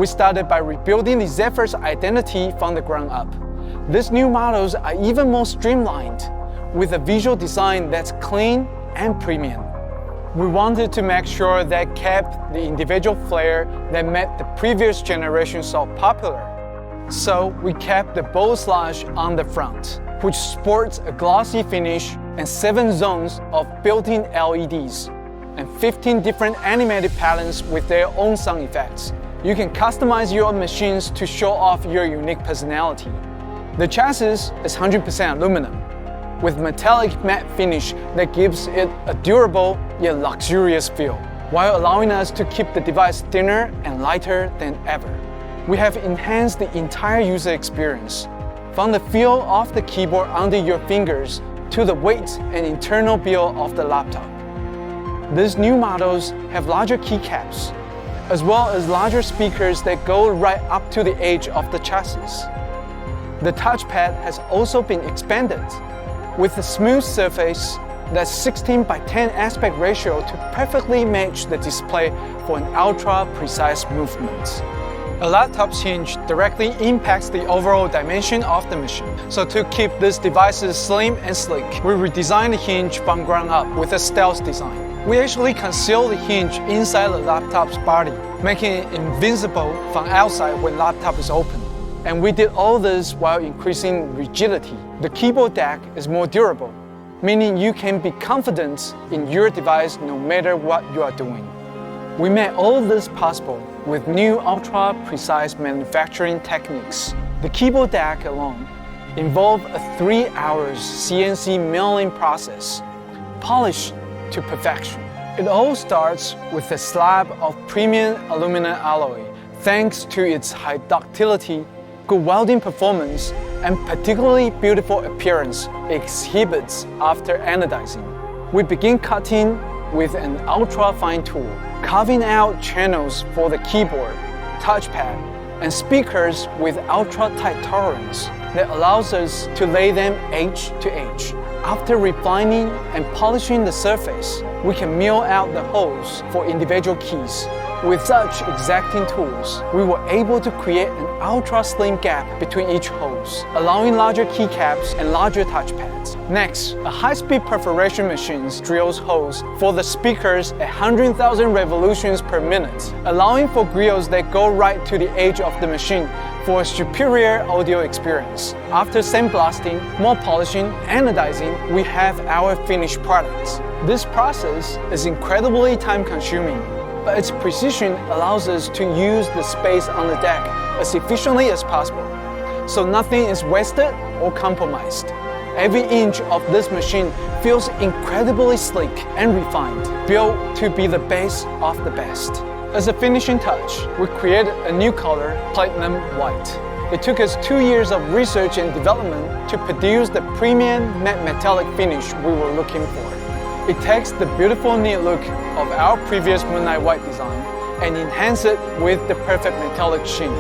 we started by rebuilding the Zephyr's identity from the ground up. These new models are even more streamlined, with a visual design that's clean and premium. We wanted to make sure that kept the individual flair that made the previous generation so popular. So we kept the bold slash on the front, which sports a glossy finish and 7 zones of built-in LEDs, and 15 different animated patterns with their own sound effects. You can customize your machines to show off your unique personality. The chassis is 100% aluminum, with metallic matte finish that gives it a durable yet luxurious feel, while allowing us to keep the device thinner and lighter than ever. We have enhanced the entire user experience, from the feel of the keyboard under your fingers to the weight and internal build of the laptop. These new models have larger keycaps, as well as larger speakers that go right up to the edge of the chassis. The touchpad has also been expanded, with a smooth surface that's 16 by 10 aspect ratio to perfectly match the display for an ultra-precise movement. A laptop's hinge directly impacts the overall dimension of the machine. So to keep these devices slim and sleek, we redesigned the hinge from ground up with a stealth design. We actually conceal the hinge inside the laptop's body, making it invisible from outside when laptop is open. And we did all this while increasing rigidity. The keyboard deck is more durable, meaning you can be confident in your device no matter what you are doing. We made all this possible with new ultra-precise manufacturing techniques. The keyboard deck alone involved a 3 hours CNC milling process, polished to perfection. It all starts with a slab of premium aluminum alloy. Thanks to its high ductility, good welding performance, and particularly beautiful appearance it exhibits after anodizing. We begin cutting with an ultra-fine tool, carving out channels for the keyboard, touchpad, and speakers with ultra-tight tolerance that allows us to lay them edge to edge. After refining and polishing the surface, we can mill out the holes for individual keys. With such exacting tools, we were able to create an ultra-slim gap between each holes, allowing larger keycaps and larger touchpads. Next, a high-speed perforation machine drills holes for the speakers at 100,000 revolutions per minute, allowing for grills that go right to the edge of the machine for a superior audio experience. After sandblasting, more polishing, anodizing, we have our finished products. This process is incredibly time-consuming, but its precision allows us to use the space on the deck as efficiently as possible, so nothing is wasted or compromised. Every inch of this machine feels incredibly sleek and refined, built to be the best of the best. As a finishing touch, we created a new color, Platinum White. It took us 2 years of research and development to produce the premium matte metallic finish we were looking for. It takes the beautiful neat look of our previous Moonlight White design and enhances it with the perfect metallic sheen.